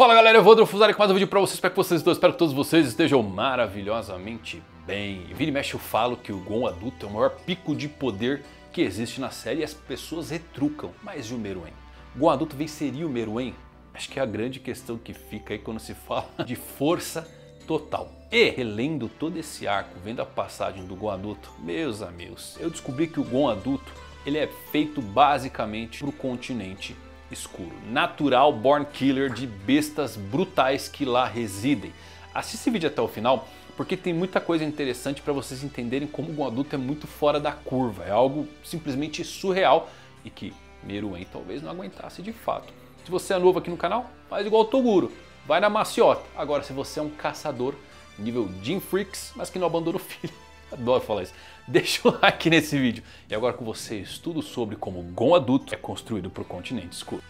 Fala galera, eu vou Fusari com mais um vídeo pra vocês, espero que vocês estão, espero que todos vocês estejam maravilhosamente bem. Vira e mexe eu falo que o Gon adulto é o maior pico de poder que existe na série e as pessoas retrucam, mas e o Meruem? Gon adulto venceria o Meruem? Acho que é a grande questão que fica aí quando se fala de força total. E relendo todo esse arco, vendo a passagem do Gon adulto, meus amigos, eu descobri que o Gon adulto ele é feito basicamente para o continente escuro, natural born killer de bestas brutais que lá residem. Assista esse vídeo até o final porque tem muita coisa interessante para vocês entenderem como o Gon adulto é muito fora da curva, é algo simplesmente surreal e que Meruem talvez não aguentasse de fato. Se você é novo aqui no canal, faz igual o Toguro, vai na maciota. Agora se você é um caçador nível Jim Freaks, mas que não abandona o filho, adoro falar isso, deixa o like nesse vídeo. E agora com vocês, tudo sobre como o Gon adulto é construído para o continente escuro.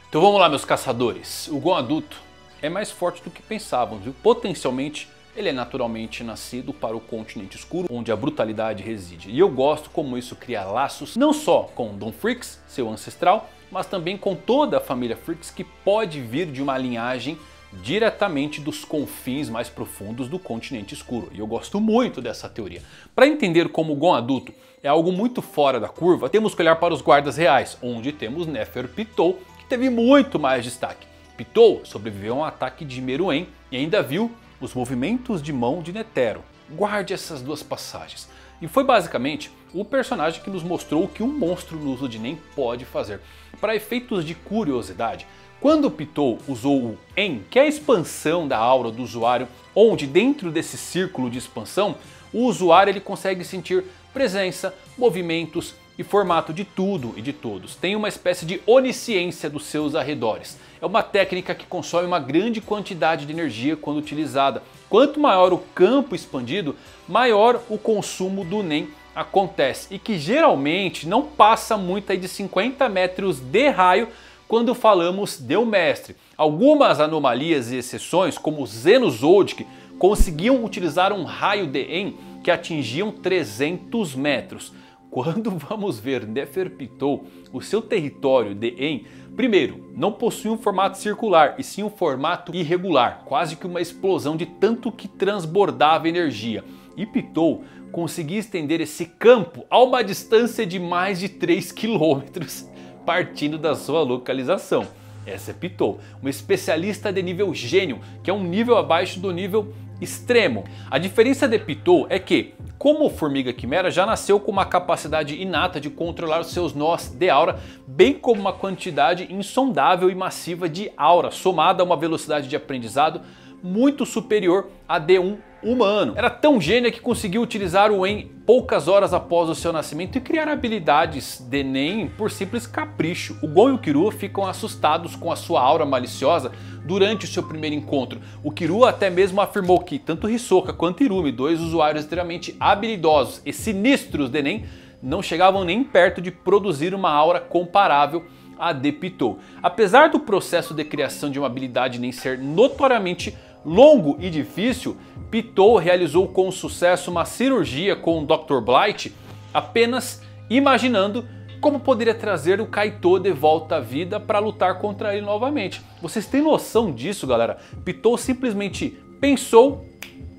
Então vamos lá, meus caçadores. O Gon adulto é mais forte do que pensavam, viu? Potencialmente ele é naturalmente nascido para o continente escuro, onde a brutalidade reside. E eu gosto como isso cria laços não só com Don Freaks, seu ancestral, mas também com toda a família Freaks que pode vir de uma linhagem diretamente dos confins mais profundos do continente escuro. E eu gosto muito dessa teoria. Para entender como o Gon adulto é algo muito fora da curva, temos que olhar para os guardas reais, onde temos Neferpitou, que teve muito mais destaque. Pitou sobreviveu a um ataque de Meruem e ainda viu os movimentos de mão de Netero. Guarde essas duas passagens. E foi basicamente o personagem que nos mostrou o que um monstro no uso de Nen pode fazer. Para efeitos de curiosidade, quando Pitou usou o En, que é a expansão da aura do usuário, onde dentro desse círculo de expansão, o usuário ele consegue sentir presença, movimentos e formato de tudo e de todos. Tem uma espécie de onisciência dos seus arredores. É uma técnica que consome uma grande quantidade de energia quando utilizada. Quanto maior o campo expandido, maior o consumo do Nen acontece. E que geralmente não passa muito aí de 50 metros de raio quando falamos de um mestre. Algumas anomalias e exceções, como Xenozodic, conseguiam utilizar um raio de En que atingiam 300 metros. Quando vamos ver Neferpitou, o seu território de En, primeiro, não possui um formato circular, e sim um formato irregular, quase que uma explosão de tanto que transbordava energia. E Pitou conseguia estender esse campo a uma distância de mais de 3 quilômetros, partindo da sua localização. Essa é Pitou, uma especialista de nível gênio, que é um nível abaixo do nível extremo. A diferença de Pitou é que, como Formiga Quimera, já nasceu com uma capacidade inata de controlar os seus nós de aura, bem como uma quantidade insondável e massiva de aura, somada a uma velocidade de aprendizado muito superior à de um humano. Era tão gênia que conseguiu utilizar o En poucas horas após o seu nascimento e criar habilidades de Nen por simples capricho. O Gon e o Killua ficam assustados com a sua aura maliciosa durante o seu primeiro encontro. O Killua até mesmo afirmou que tanto Hisoka quanto Irumi, dois usuários extremamente habilidosos e sinistros de Nen, não chegavam nem perto de produzir uma aura comparável a de Pitou. Apesar do processo de criação de uma habilidade Nen ser notoriamente longo e difícil, Pitou realizou com sucesso uma cirurgia com o Dr. Blight, apenas imaginando como poderia trazer o Kaito de volta à vida para lutar contra ele novamente. Vocês têm noção disso, galera? Pitou simplesmente pensou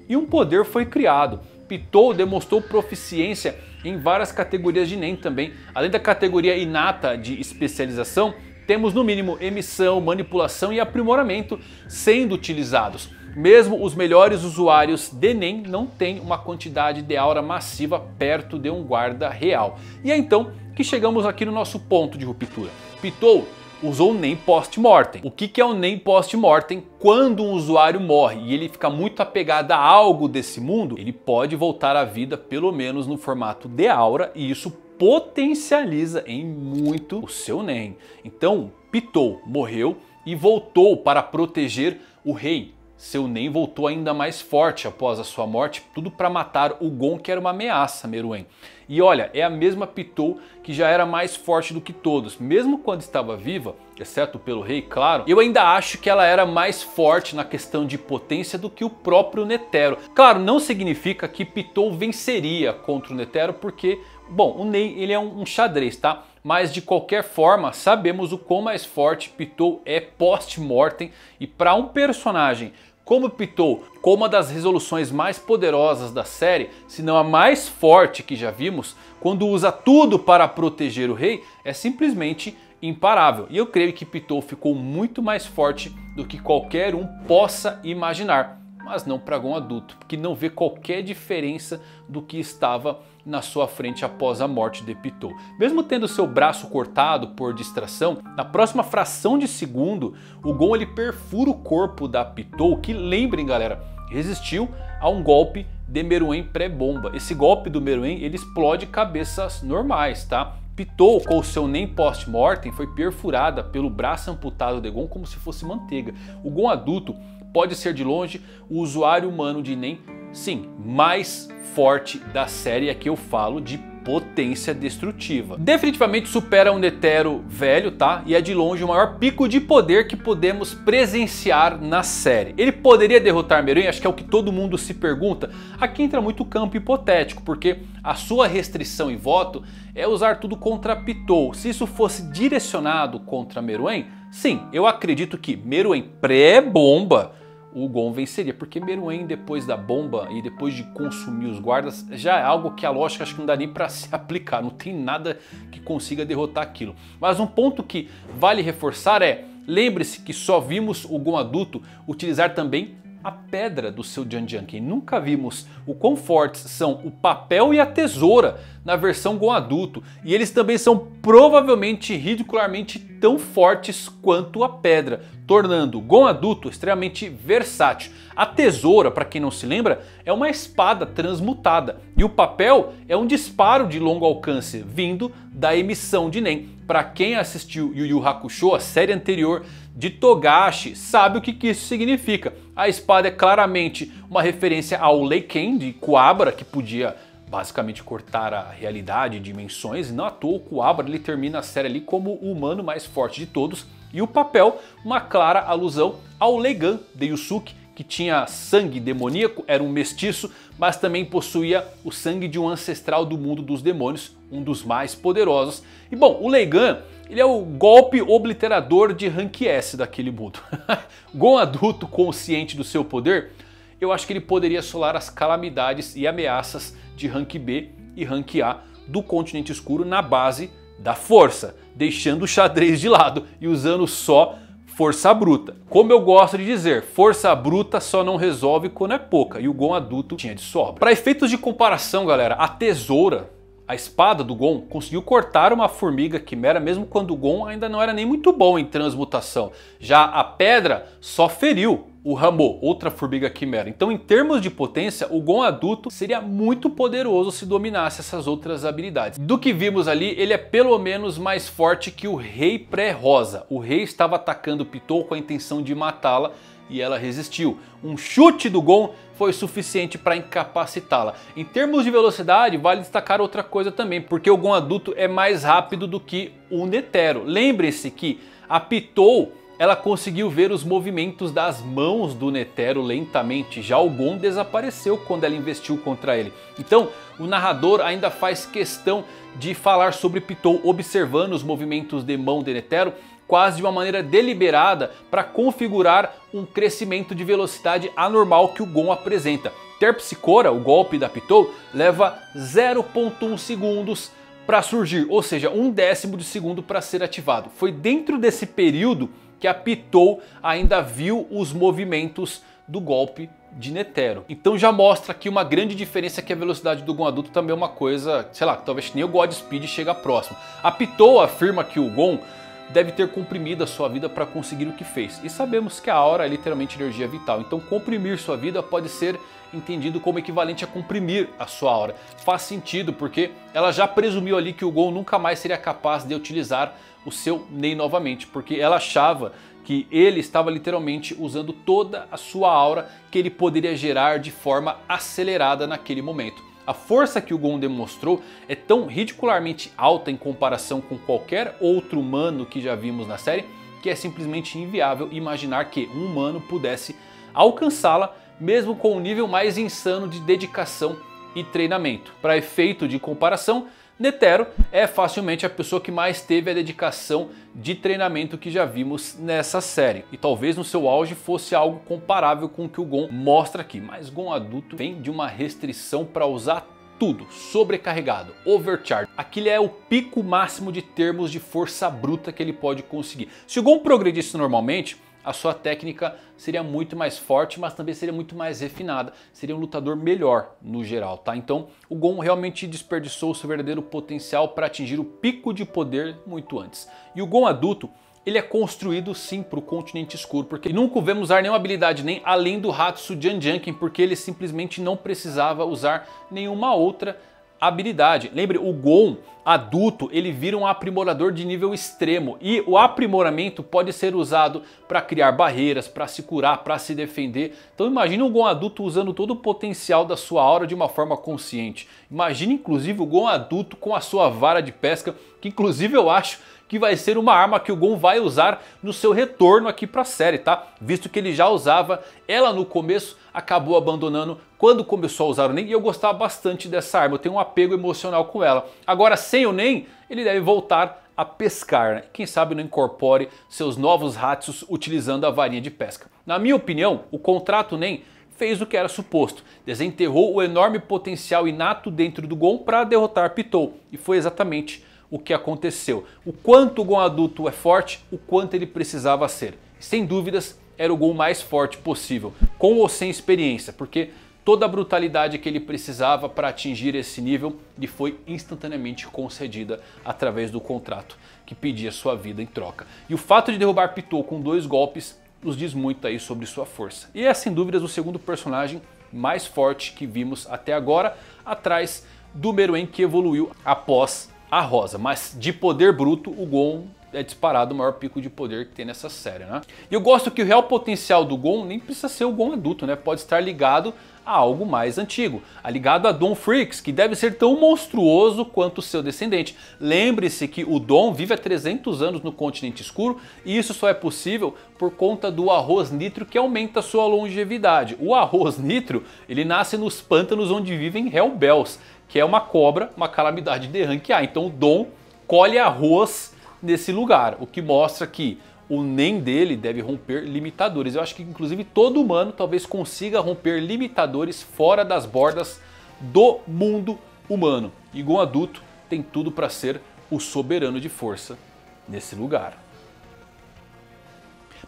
e um poder foi criado. Pitou demonstrou proficiência em várias categorias de Nen também. Além da categoria inata de especialização, temos no mínimo emissão, manipulação e aprimoramento sendo utilizados. Mesmo os melhores usuários de Nen não têm uma quantidade de aura massiva perto de um guarda real. E é então que chegamos aqui no nosso ponto de ruptura. Pitou usou o Nen post-mortem. O que é o Nen post-mortem? Quando um usuário morre e ele fica muito apegado a algo desse mundo, ele pode voltar à vida pelo menos no formato de aura, e isso potencializa em muito o seu Nen. Então Pitou morreu e voltou para proteger o rei. Seu Nen voltou ainda mais forte após a sua morte, tudo para matar o Gon, que era uma ameaça a Meruem. E olha, é a mesma Pitou que já era mais forte do que todos, mesmo quando estava viva, exceto pelo rei, claro. Eu ainda acho que ela era mais forte na questão de potência do que o próprio Netero. Claro, não significa que Pitou venceria contra o Netero, porque, bom, o Nen ele é um xadrez, tá? mas de qualquer forma sabemos o quão mais forte Pitou é post-mortem, e para um personagem como Pitou, com uma das resoluções mais poderosas da série, se não a mais forte que já vimos, quando usa tudo para proteger o rei, é simplesmente imparável. E eu creio que Pitou ficou muito mais forte do que qualquer um possa imaginar, mas não para Gon adulto, que não vê qualquer diferença do que estava na sua frente após a morte de Pitou. Mesmo tendo seu braço cortado por distração, na próxima fração de segundo, o Gon ele perfura o corpo da Pitou, que, lembrem galera, resistiu a um golpe de Meruem pré-bomba. Esse golpe do Meruem ele explode cabeças normais, tá? Pitou, com o seu Nen post-mortem, foi perfurada pelo braço amputado de Gon como se fosse manteiga. O Gon adulto pode ser de longe o usuário humano de Nen, sim, mais forte da série. Aqui eu falo de potência destrutiva. Definitivamente supera um Netero velho, tá? E é de longe o maior pico de poder que podemos presenciar na série. Ele poderia derrotar Meruem? Acho que é o que todo mundo se pergunta. Aqui entra muito campo hipotético, porque a sua restrição e voto é usar tudo contra Pitou. Se isso fosse direcionado contra Meruem, sim, eu acredito que Meruem pré-bomba o Gon venceria, porque Meruem depois da bomba e depois de consumir os guardas já é algo que a lógica acho que não dá nem para se aplicar, não tem nada que consiga derrotar aquilo. Mas um ponto que vale reforçar é, lembre-se que só vimos o Gon adulto utilizar também a pedra do seu Jianjiang. Nunca vimos o quão fortes são o papel e a tesoura na versão Gon adulto, e eles também são provavelmente ridicularmente tão fortes quanto a pedra, tornando Gon adulto extremamente versátil. A tesoura, para quem não se lembra, é uma espada transmutada, e o papel é um disparo de longo alcance vindo da emissão de Nen. Para quem assistiu Yu Yu Hakusho, a série anterior de Togashi, sabe o que isso significa. A espada é claramente uma referência ao Leiken de Kuwabara, que podia basicamente cortar a realidade e dimensões, e não à toa o Kuwabara ele termina a série ali como o humano mais forte de todos. E o papel, uma clara alusão ao Leigan de Yusuke, que tinha sangue demoníaco, era um mestiço, mas também possuía o sangue de um ancestral do mundo dos demônios, um dos mais poderosos. E bom, o Leigan, ele é o golpe obliterador de Rank S daquele mundo. Gon adulto consciente do seu poder, eu acho que ele poderia assolar as calamidades e ameaças de Rank B e Rank A do continente escuro na base da força, deixando o xadrez de lado e usando só força bruta. Como eu gosto de dizer, força bruta só não resolve quando é pouca, e o Gon adulto tinha de sobra. Para efeitos de comparação galera, a tesoura, a espada do Gon, conseguiu cortar uma formiga quimera mesmo quando o Gon ainda não era nem muito bom em transmutação. Já a pedra só feriu o Rambo, outra formiga quimera. Então em termos de potência, o Gon adulto seria muito poderoso se dominasse essas outras habilidades. Do que vimos ali, ele é pelo menos mais forte que o Rei pré-rosa. O Rei estava atacando Pitou com a intenção de matá-la e ela resistiu. Um chute do Gon foi suficiente para incapacitá-la. Em termos de velocidade, vale destacar outra coisa também, porque o Gon adulto é mais rápido do que o Netero. Lembre-se que a Pitou, ela conseguiu ver os movimentos das mãos do Netero lentamente, já o Gon desapareceu quando ela investiu contra ele. Então o narrador ainda faz questão de falar sobre Pitou observando os movimentos de mão de Netero, quase de uma maneira deliberada para configurar um crescimento de velocidade anormal que o Gon apresenta. Terpsichora, o golpe da Pitou, leva 0,1 segundos para surgir, ou seja, 1/10 de segundo para ser ativado. Foi dentro desse período que a Pitou ainda viu os movimentos do golpe de Netero. Então já mostra aqui uma grande diferença, que a velocidade do Gon adulto também é uma coisa, sei lá, talvez nem o Godspeed chega próximo. A Pitou afirma que o Gon deve ter comprimido a sua vida para conseguir o que fez. E sabemos que a aura é literalmente energia vital. Então comprimir sua vida pode ser entendido como equivalente a comprimir a sua aura. Faz sentido porque ela já presumiu ali que o Gon nunca mais seria capaz de utilizar o seu Nen novamente, porque ela achava que ele estava literalmente usando toda a sua aura que ele poderia gerar de forma acelerada naquele momento. A força que o Gon demonstrou é tão ridicularmente alta em comparação com qualquer outro humano que já vimos na série, que é simplesmente inviável imaginar que um humano pudesse alcançá-la mesmo com um nível mais insano de dedicação e treinamento. Para efeito de comparação, Netero é facilmente a pessoa que mais teve a dedicação de treinamento que já vimos nessa série. E talvez no seu auge fosse algo comparável com o que o Gon mostra aqui. Mas Gon adulto vem de uma restrição para usar tudo, sobrecarregado, overcharge. Aquilo é o pico máximo de termos de força bruta que ele pode conseguir. Se o Gon progredisse normalmente, a sua técnica seria muito mais forte, mas também seria muito mais refinada. Seria um lutador melhor no geral, tá? Então o Gon realmente desperdiçou seu verdadeiro potencial para atingir o pico de poder muito antes. E o Gon adulto, ele é construído sim para o continente escuro, porque nunca o vemos usar nenhuma habilidade nem além do Hatsu Janjanken, porque ele simplesmente não precisava usar nenhuma outra habilidade. Lembre, o Gon adulto, ele vira um aprimorador de nível extremo, e o aprimoramento pode ser usado para criar barreiras, para se curar, para se defender. Então imagine o Gon adulto usando todo o potencial da sua aura de uma forma consciente. Imagine inclusive o Gon adulto com a sua vara de pesca, que inclusive eu acho que vai ser uma arma que o Gon vai usar no seu retorno aqui para a série, tá? Visto que ele já usava ela no começo, acabou abandonando quando começou a usar o Nen, e eu gostava bastante dessa arma, eu tenho um apego emocional com ela. Agora sem o Nen, ele deve voltar a pescar, né? Quem sabe não incorpore seus novos Hatsus utilizando a varinha de pesca. Na minha opinião, o contrato Nen fez o que era suposto, desenterrou o enorme potencial inato dentro do Gon para derrotar Pitou, e foi exatamente o que aconteceu. O quanto o Gon adulto é forte, o quanto ele precisava ser. Sem dúvidas, era o Gon mais forte possível, com ou sem experiência, porque toda a brutalidade que ele precisava para atingir esse nível lhe foi instantaneamente concedida através do contrato que pedia sua vida em troca. E o fato de derrubar Pitou com 2 golpes nos diz muito aí sobre sua força. E é sem dúvidas o segundo personagem mais forte que vimos até agora, atrás do Meruem, que evoluiu após a Rosa. Mas de poder bruto, o Gon é disparado o maior pico de poder que tem nessa série, né? E eu gosto que o real potencial do Gon nem precisa ser o Gon adulto, né? Pode estar ligado a algo mais antigo, ligado a Don Freaks, que deve ser tão monstruoso quanto o seu descendente. Lembre-se que o Don vive há 300 anos no continente escuro, e isso só é possível por conta do arroz nitro, que aumenta a sua longevidade. O arroz nitro, ele nasce nos pântanos onde vivem Hellbells, que é uma cobra, uma calamidade de ranquear. Então o Don colhe arroz nesse lugar, o que mostra que o Nen dele deve romper limitadores. Eu acho que inclusive todo humano talvez consiga romper limitadores fora das bordas do mundo humano. E Gon adulto tem tudo para ser o soberano de força nesse lugar.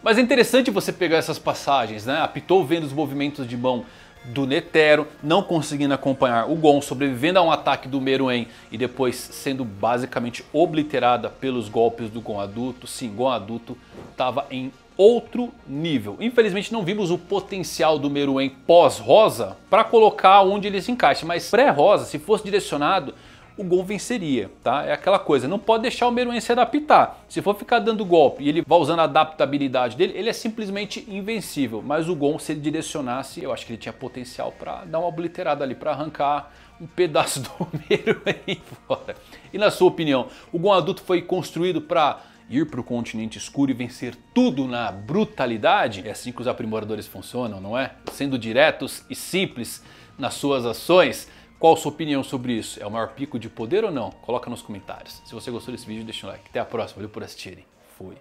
Mas é interessante você pegar essas passagens, né? A Pitou vendo os movimentos de mão do Netero, não conseguindo acompanhar o Gon, sobrevivendo a um ataque do Meruem e depois sendo basicamente obliterada pelos golpes do Gon adulto. Sim, Gon adulto estava em outro nível. Infelizmente não vimos o potencial do Meruem pós-Rosa para colocar onde ele se encaixa, mas pré-Rosa, se fosse direcionado, o Gon venceria, tá? É aquela coisa, não pode deixar o Meruem se adaptar. Se for ficar dando golpe e ele vai usando a adaptabilidade dele, ele é simplesmente invencível. Mas o Gon, se ele direcionasse, eu acho que ele tinha potencial para dar uma obliterada ali, para arrancar um pedaço do Meruem fora. E na sua opinião, o Gon adulto foi construído para ir para o continente escuro e vencer tudo na brutalidade? É assim que os aprimoradores funcionam, não é? Sendo diretos e simples nas suas ações. Qual a sua opinião sobre isso? É o maior pico de poder ou não? Coloca nos comentários. Se você gostou desse vídeo, deixa um like. Até a próxima. Valeu por assistirem. Fui.